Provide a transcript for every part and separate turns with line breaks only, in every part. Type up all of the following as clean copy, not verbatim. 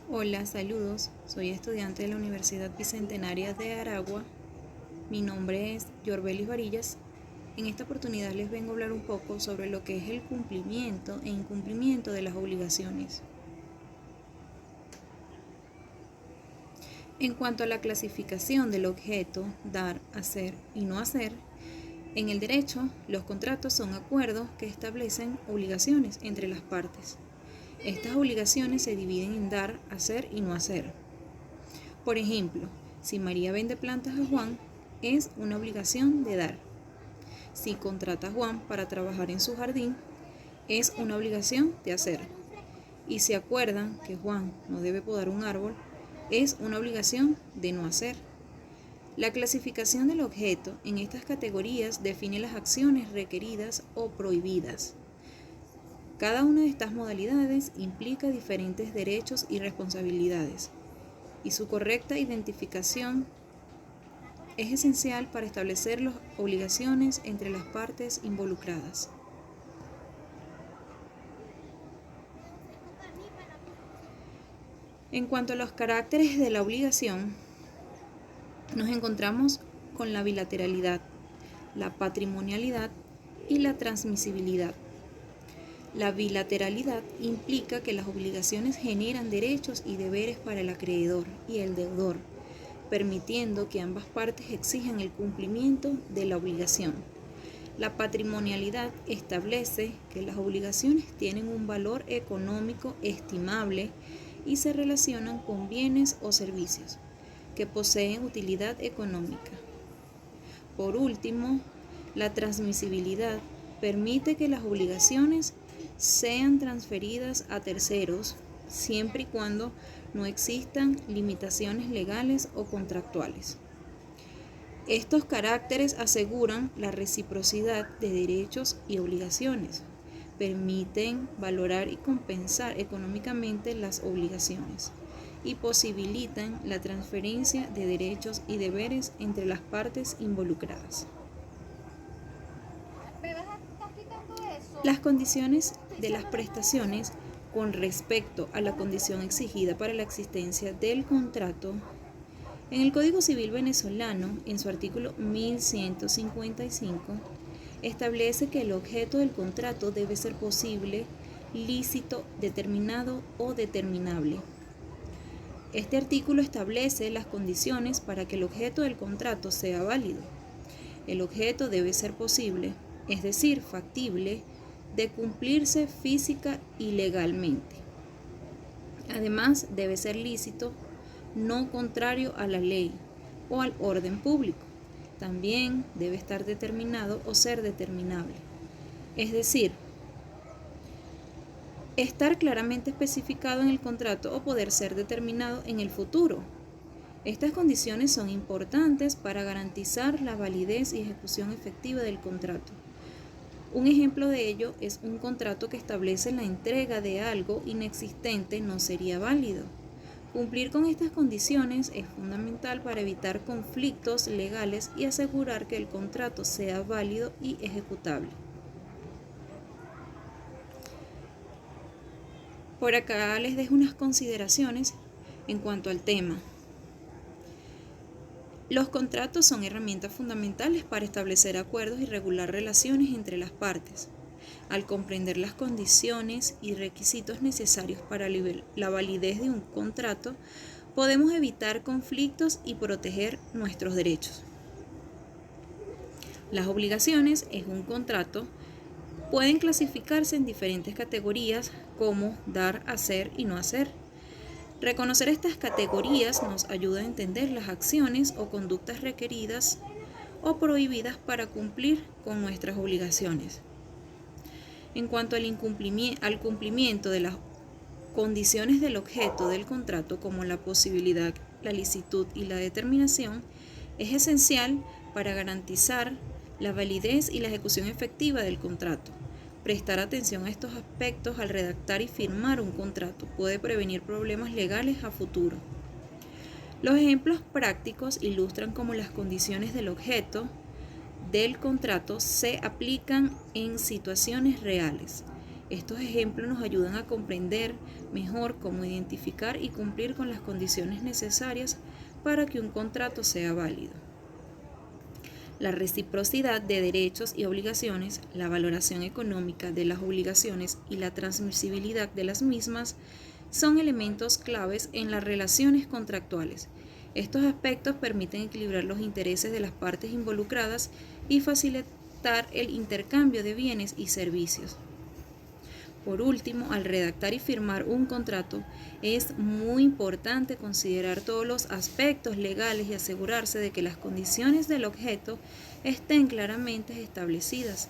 Hola, saludos. Soy estudiante de la Universidad Bicentenaria de Aragua. Mi nombre es Yorbelis Varillas. En esta oportunidad les vengo a hablar un poco sobre lo que es el cumplimiento e incumplimiento de las obligaciones. En cuanto a la clasificación del objeto, dar, hacer y no hacer, en el derecho, los contratos son acuerdos que establecen obligaciones entre las partes. Estas obligaciones se dividen en dar, hacer y no hacer. Por ejemplo, si María vende plantas a Juan, es una obligación de dar. Si contrata a Juan para trabajar en su jardín, es una obligación de hacer. Y si acuerdan que Juan no debe podar un árbol, es una obligación de no hacer. La clasificación del objeto en estas categorías define las acciones requeridas o prohibidas. Cada una de estas modalidades implica diferentes derechos y responsabilidades, y su correcta identificación es esencial para establecer las obligaciones entre las partes involucradas. En cuanto a los caracteres de la obligación, nos encontramos con la bilateralidad, la patrimonialidad y la transmisibilidad. La bilateralidad implica que las obligaciones generan derechos y deberes para el acreedor y el deudor, permitiendo que ambas partes exijan el cumplimiento de la obligación. La patrimonialidad establece que las obligaciones tienen un valor económico estimable y se relacionan con bienes o servicios que poseen utilidad económica. Por último, la transmisibilidad permite que las obligaciones sean transferidas a terceros siempre y cuando no existan limitaciones legales o contractuales. Estos caracteres aseguran la reciprocidad de derechos y obligaciones, permiten valorar y compensar económicamente las obligaciones y posibilitan la transferencia de derechos y deberes entre las partes involucradas. Las condiciones de las prestaciones con respecto a la condición exigida para la existencia del contrato. En el Código Civil venezolano, en su artículo 1155, establece que el objeto del contrato debe ser posible, lícito, determinado o determinable. Este artículo establece las condiciones para que el objeto del contrato sea válido. El objeto debe ser posible, es decir, factible, de cumplirse física y legalmente. Además, debe ser lícito, no contrario a la ley o al orden público. También debe estar determinado o ser determinable. Es decir, estar claramente especificado en el contrato o poder ser determinado en el futuro. Estas condiciones son importantes para garantizar la validez y ejecución efectiva del contrato. Un ejemplo de ello es un contrato que establece la entrega de algo inexistente no sería válido. Cumplir con estas condiciones es fundamental para evitar conflictos legales y asegurar que el contrato sea válido y ejecutable. Por acá les dejo unas consideraciones en cuanto al tema. Los contratos son herramientas fundamentales para establecer acuerdos y regular relaciones entre las partes. Al comprender las condiciones y requisitos necesarios para la validez de un contrato, podemos evitar conflictos y proteger nuestros derechos. Las obligaciones en un contrato pueden clasificarse en diferentes categorías como dar, hacer y no hacer. Reconocer estas categorías nos ayuda a entender las acciones o conductas requeridas o prohibidas para cumplir con nuestras obligaciones. En cuanto al cumplimiento de las condiciones del objeto del contrato, como la posibilidad, la licitud y la determinación, es esencial para garantizar la validez y la ejecución efectiva del contrato. Prestar atención a estos aspectos al redactar y firmar un contrato puede prevenir problemas legales a futuro. Los ejemplos prácticos ilustran cómo las condiciones del objeto del contrato se aplican en situaciones reales. Estos ejemplos nos ayudan a comprender mejor cómo identificar y cumplir con las condiciones necesarias para que un contrato sea válido. La reciprocidad de derechos y obligaciones, la valoración económica de las obligaciones y la transmisibilidad de las mismas son elementos claves en las relaciones contractuales. Estos aspectos permiten equilibrar los intereses de las partes involucradas y facilitar el intercambio de bienes y servicios. Por último, al redactar y firmar un contrato, es muy importante considerar todos los aspectos legales y asegurarse de que las condiciones del objeto estén claramente establecidas.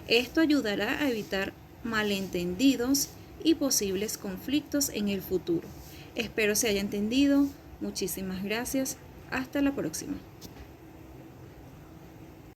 Esto ayudará a evitar malentendidos y posibles conflictos en el futuro. Espero se haya entendido. Muchísimas gracias. Hasta la próxima.